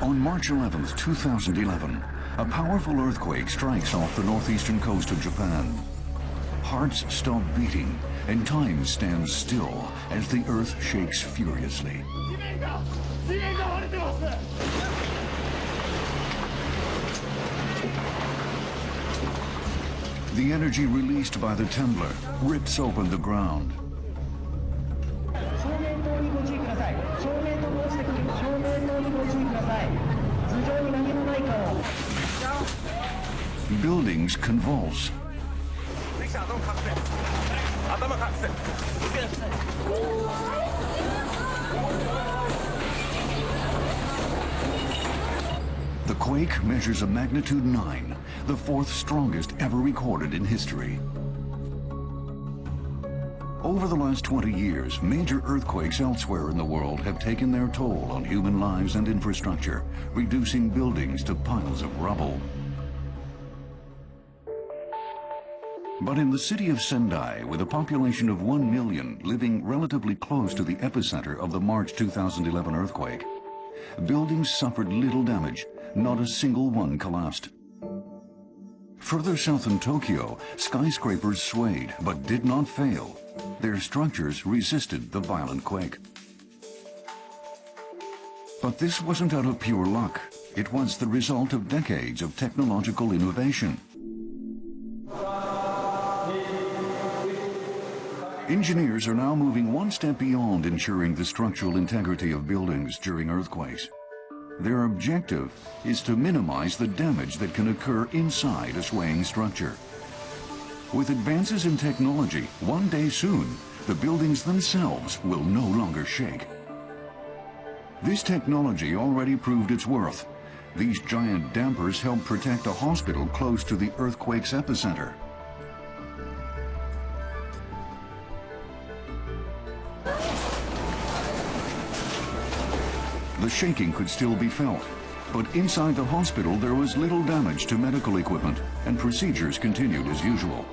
On March 11, 2011, a powerful earthquake strikes off the northeastern coast of Japan. Hearts stop beating and time stands still as the earth shakes furiously. The energy released by the trembler rips open the ground. Buildings convulse. The quake measures a magnitude 9, the fourth strongest ever recorded in history. Over the last 20 years, major earthquakes elsewhere in the world have taken their toll on human lives and infrastructure, reducing buildings to piles of rubble. But in the city of Sendai, with a population of 1 million living relatively close to the epicenter of the March 2011 earthquake, buildings suffered little damage. Not a single one collapsed. Further south in Tokyo, skyscrapers swayed but did not fail. Their structures resisted the violent quake. But this wasn't out of pure luck. It was the result of decades of technological innovation. Engineers are now moving one step beyond ensuring the structural integrity of buildings during earthquakes. Their objective is to minimize the damage that can occur inside a swaying structure. With advances in technology, one day soon, the buildings themselves will no longer shake. This technology already proved its worth. These giant dampers help protect a hospital close to the earthquake's epicenter. The shaking could still be felt, but inside the hospital there was little damage to medical equipment and procedures continued as usual.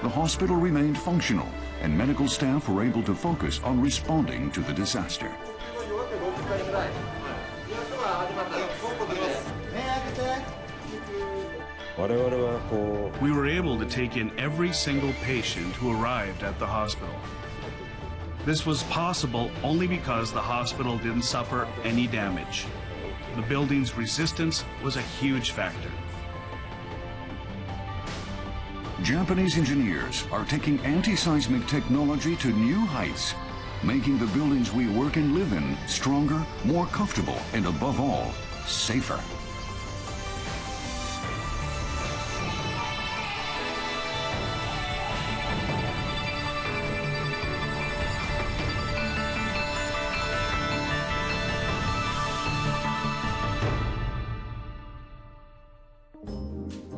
The hospital remained functional and medical staff were able to focus on responding to the disaster. We were able to take in every single patient who arrived at the hospital. This was possible only because the hospital didn't suffer any damage. The building's resistance was a huge factor. Japanese engineers are taking anti-seismic technology to new heights, making the buildings we work and live in stronger, more comfortable, and above all, safer.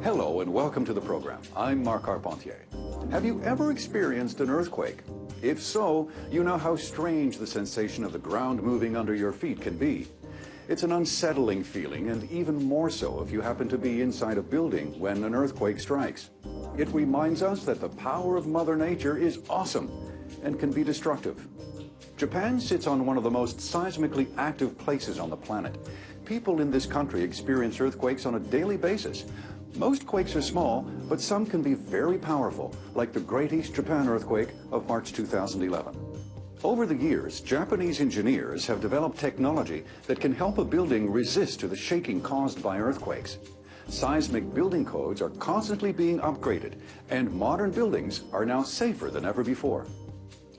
Hello and welcome to the program. I'm Marc Carpentier. Have you ever experienced an earthquake? If so, you know how strange the sensation of the ground moving under your feet can be. It's an unsettling feeling, and even more so if you happen to be inside a building when an earthquake strikes. It reminds us that the power of Mother Nature is awesome and can be destructive. Japan sits on one of the most seismically active places on the planet. People in this country experience earthquakes on a daily basis. Most quakes are small, but some can be very powerful, like the Great East Japan earthquake of March 2011. Over the years, Japanese engineers have developed technology that can help a building resist to the shaking caused by earthquakes. Seismic building codes are constantly being upgraded, and modern buildings are now safer than ever before.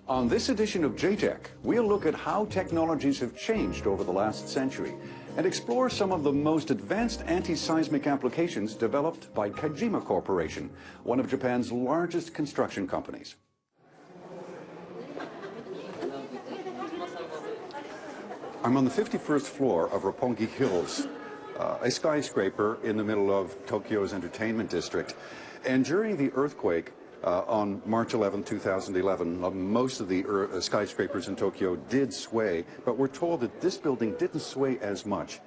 On this edition of JTech, we'll look at how technologies have changed over the last century and explore some of the most advanced anti-seismic applications developed by Kajima Corporation, one of Japan's largest construction companies. I'm on the 51st floor of Roppongi Hills, a skyscraper in the middle of Tokyo's entertainment district. And during the earthquake, on March 11, 2011, most of the skyscrapers in Tokyo did sway, but we're told that this building didn't sway as much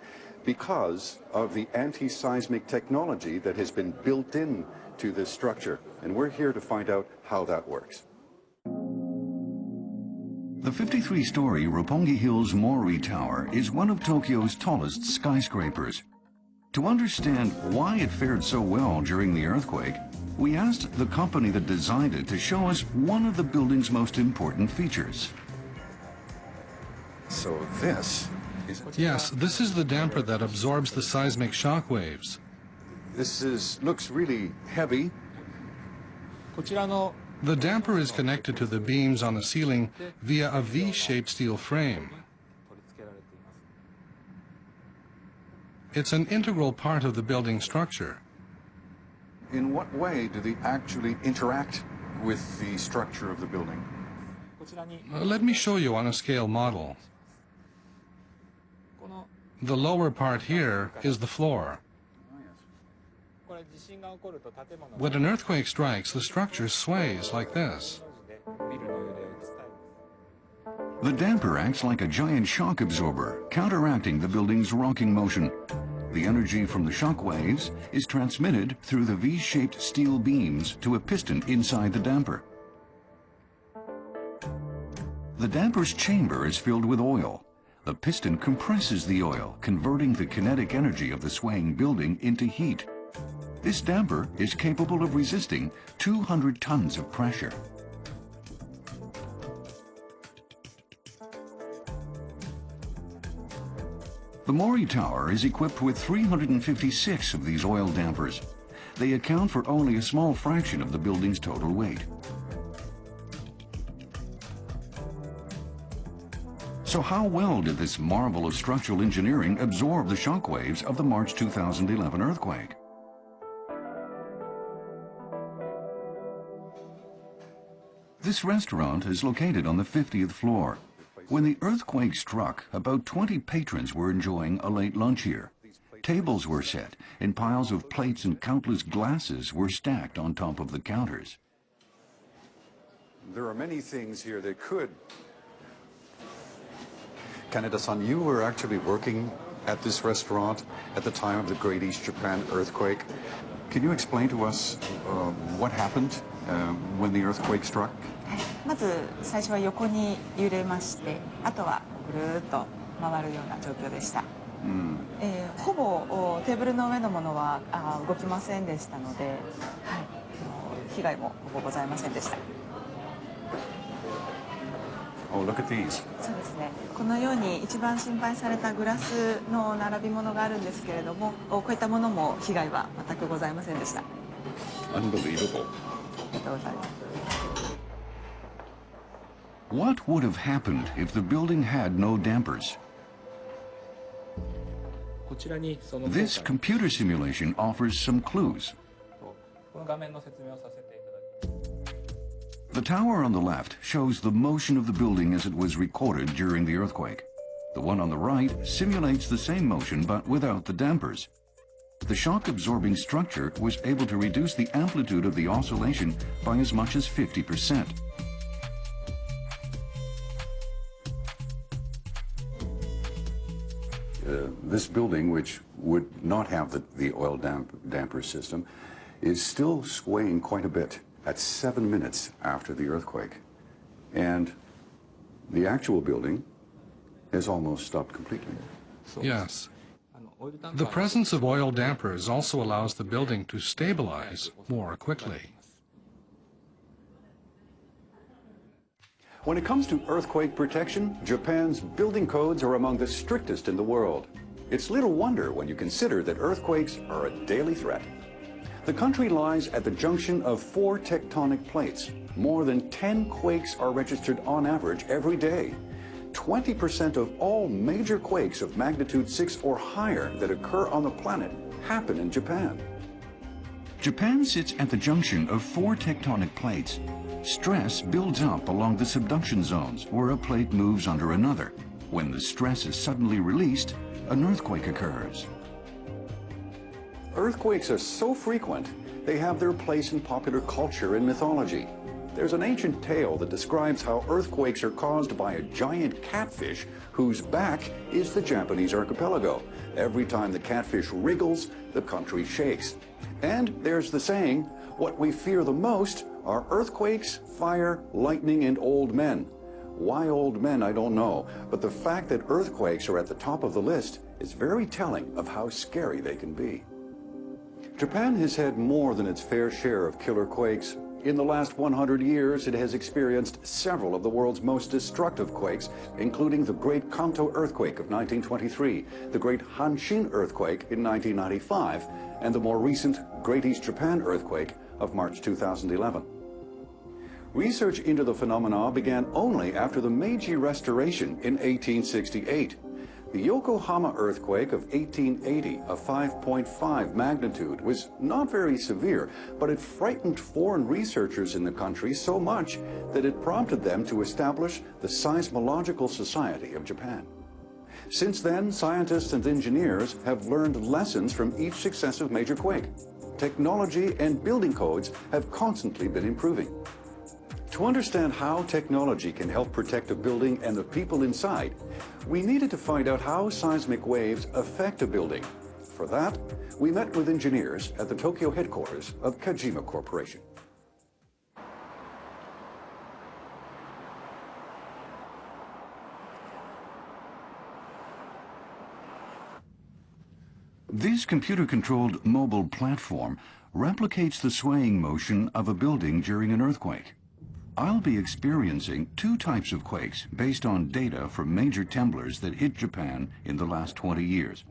because of the anti-seismic technology that has been built in to this structure. And we're here to find out how that works. The 53-story Roppongi Hills Mori Tower is one of Tokyo's tallest skyscrapers. To understand why it fared so well during the earthquake, we asked the company that designed it to show us one of the building's most important features. So this is... Yes, this is the damper that absorbs the seismic shock waves. Looks really heavy. The damper is connected to the beams on the ceiling via a V-shaped steel frame. It's an integral part of the building structure. In what way do they actually interact with the structure of the building? Let me show you on a scale model. The lower part here is the floor. When an earthquake strikes, the structure sways like this. The damper acts like a giant shock absorber, counteracting the building's rocking motion. The energy from the shock waves is transmitted through the V-shaped steel beams to a piston inside the damper. The damper's chamber is filled with oil. The piston compresses the oil, converting the kinetic energy of the swaying building into heat. This damper is capable of resisting 200 tons of pressure. The Mori Tower is equipped with 356 of these oil dampers. They account for only a small fraction of the building's total weight. So how well did this marvel of structural engineering absorb the shock waves of the March 2011 earthquake? This restaurant is located on the 50th floor. When the earthquake struck, about 20 patrons were enjoying a late lunch here. Tables were set, and piles of plates and countless glasses were stacked on top of the counters. There are many things here that could... Kaneda-san, you were actually working at this restaurant at the time of the Great East Japan earthquake. Can you explain to us what happened when the earthquake struck? まず最初は横に揺れまして、あとはぐるーっと回るような状況でした。ほぼテーブルの上のものは動きませんでしたので、はい、被害もほぼございませんでした。Oh, look at these. そうですね。このように一番心配されたグラスの並び物があるんですけれども、こういったものも被害は全くございませんでした。Unbelievable. ありがとうございます。What would have happened if the building had no dampers? This computer simulation offers some clues. The tower on the left shows the motion of the building as it was recorded during the earthquake. The one on the right simulates the same motion but without the dampers. The shock-absorbing structure was able to reduce the amplitude of the oscillation by as much as 50%. This building, which would not have the oil damper system, is still swaying quite a bit at 7 minutes after the earthquake. And the actual building has almost stopped completely. Yes. The presence of oil dampers also allows the building to stabilize more quickly. When it comes to earthquake protection, Japan's building codes are among the strictest in the world. It's little wonder when you consider that earthquakes are a daily threat. The country lies at the junction of 4 tectonic plates. More than 10 quakes are registered on average every day. 20% of all major quakes of magnitude 6 or higher that occur on the planet happen in Japan. Japan sits at the junction of 4 tectonic plates. Stress builds up along the subduction zones where a plate moves under another. When the stress is suddenly released, an earthquake occurs. Earthquakes are so frequent, they have their place in popular culture and mythology. There's an ancient tale that describes how earthquakes are caused by a giant catfish whose back is the Japanese archipelago. Every time the catfish wriggles, the country shakes. And there's the saying, what we fear the most are earthquakes, fire, lightning, and old men. Why old men, I don't know, but the fact that earthquakes are at the top of the list is very telling of how scary they can be. Japan has had more than its fair share of killer quakes. In the last 100 years, it has experienced several of the world's most destructive quakes, including the Great Kanto earthquake of 1923, the Great Hanshin earthquake in 1995, and the more recent Great East Japan earthquake of March 2011. Research into the phenomena began only after the Meiji Restoration in 1868. The Yokohama earthquake of 1880, a 5.5 magnitude, was not very severe, but it frightened foreign researchers in the country so much that it prompted them to establish the Seismological Society of Japan. Since then, scientists and engineers have learned lessons from each successive major quake. Technology and building codes have constantly been improving. To understand how technology can help protect a building and the people inside, we needed to find out how seismic waves affect a building. For that, we met with engineers at the Tokyo headquarters of Kajima Corporation. This computer-controlled mobile platform replicates the swaying motion of a building during an earthquake. I'll be experiencing two types of quakes based on data from major temblors that hit Japan in the last 20 years.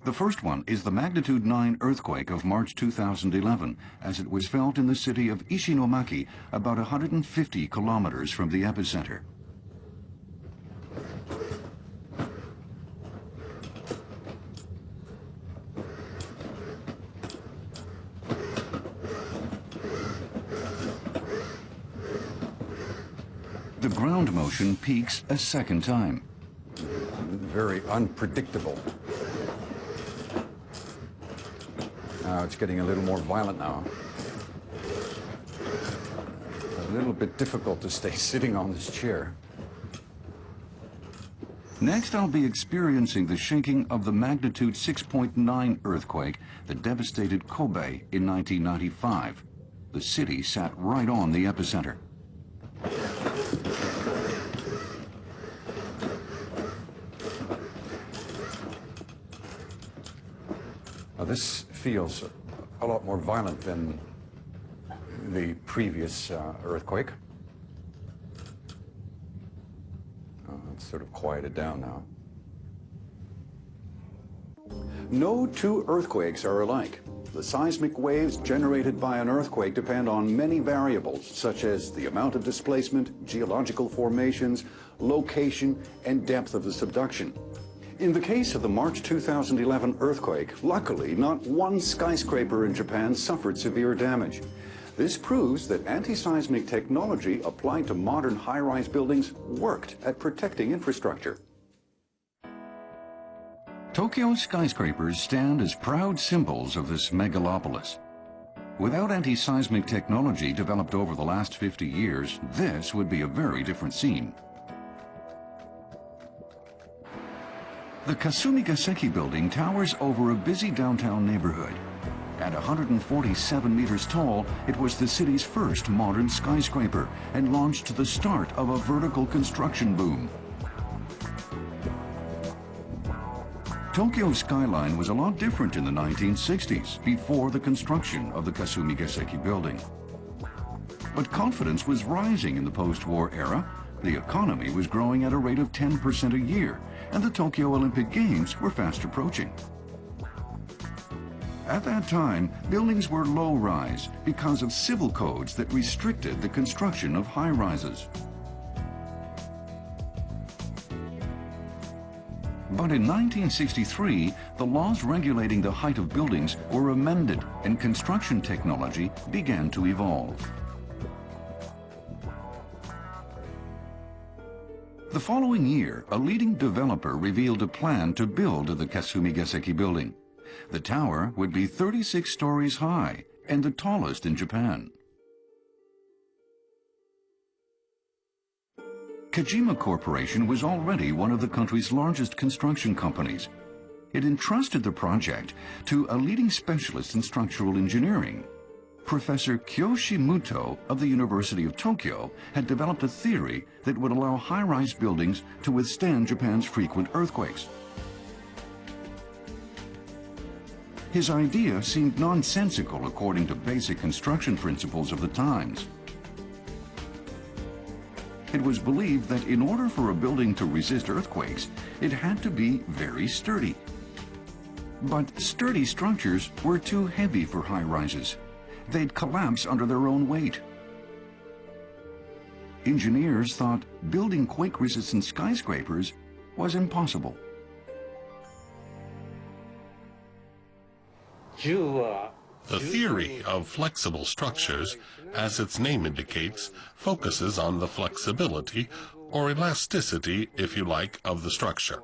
The first one is the magnitude 9 earthquake of March 2011, as it was felt in the city of Ishinomaki, about 150 kilometers from the epicenter. The ground motion peaks a second time. Very unpredictable. Now it's getting a little more violent now. A little bit difficult to stay sitting on this chair. Next, I'll be experiencing the shaking of the magnitude 6.9 earthquake that devastated Kobe in 1995. The city sat right on the epicenter. Now, this feels a lot more violent than the previous earthquake. It's sort of quieted down now. No two earthquakes are alike. The seismic waves generated by an earthquake depend on many variables, such as the amount of displacement, geological formations, location, and depth of the subduction. In the case of the March 2011 earthquake, luckily, not one skyscraper in Japan suffered severe damage. This proves that anti-seismic technology applied to modern high-rise buildings worked at protecting infrastructure. Tokyo's skyscrapers stand as proud symbols of this megalopolis. Without anti-seismic technology developed over the last 50 years, this would be a very different scene. The Kasumigaseki building towers over a busy downtown neighborhood. At 147 meters tall, it was the city's first modern skyscraper and launched the start of a vertical construction boom. Tokyo's skyline was a lot different in the 1960s, before the construction of the Kasumigaseki building. But confidence was rising in the post-war era. The economy was growing at a rate of 10% a year, and the Tokyo Olympic Games were fast approaching. At that time, buildings were low-rise because of civil codes that restricted the construction of high-rises. But in 1963, the laws regulating the height of buildings were amended and construction technology began to evolve. The following year, a leading developer revealed a plan to build the Kasumigaseki building. The tower would be 36 stories high and the tallest in Japan. Kajima Corporation was already one of the country's largest construction companies. It entrusted the project to a leading specialist in structural engineering. Professor Kyoshi Muto of the University of Tokyo had developed a theory that would allow high-rise buildings to withstand Japan's frequent earthquakes. His idea seemed nonsensical according to basic construction principles of the times. It was believed that in order for a building to resist earthquakes, it had to be very sturdy. But sturdy structures were too heavy for high-rises. They'd collapse under their own weight. Engineers thought building quake-resistant skyscrapers was impossible. The theory of flexible structures, as its name indicates, focuses on the flexibility, or elasticity, if you like, of the structure.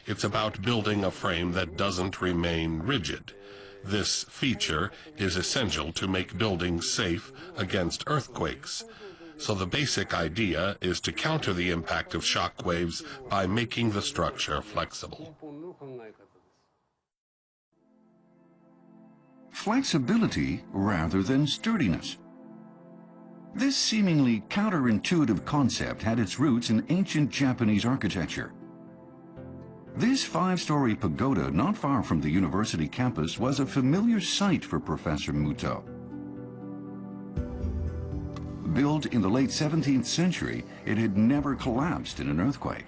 It's about building a frame that doesn't remain rigid. This feature is essential to make buildings safe against earthquakes. So the basic idea is to counter the impact of shock waves by making the structure flexible. Flexibility rather than sturdiness. This seemingly counterintuitive concept had its roots in ancient Japanese architecture. This 5-story pagoda not far from the university campus was a familiar sight for Professor Muto. Built in the late 17th century, it had never collapsed in an earthquake.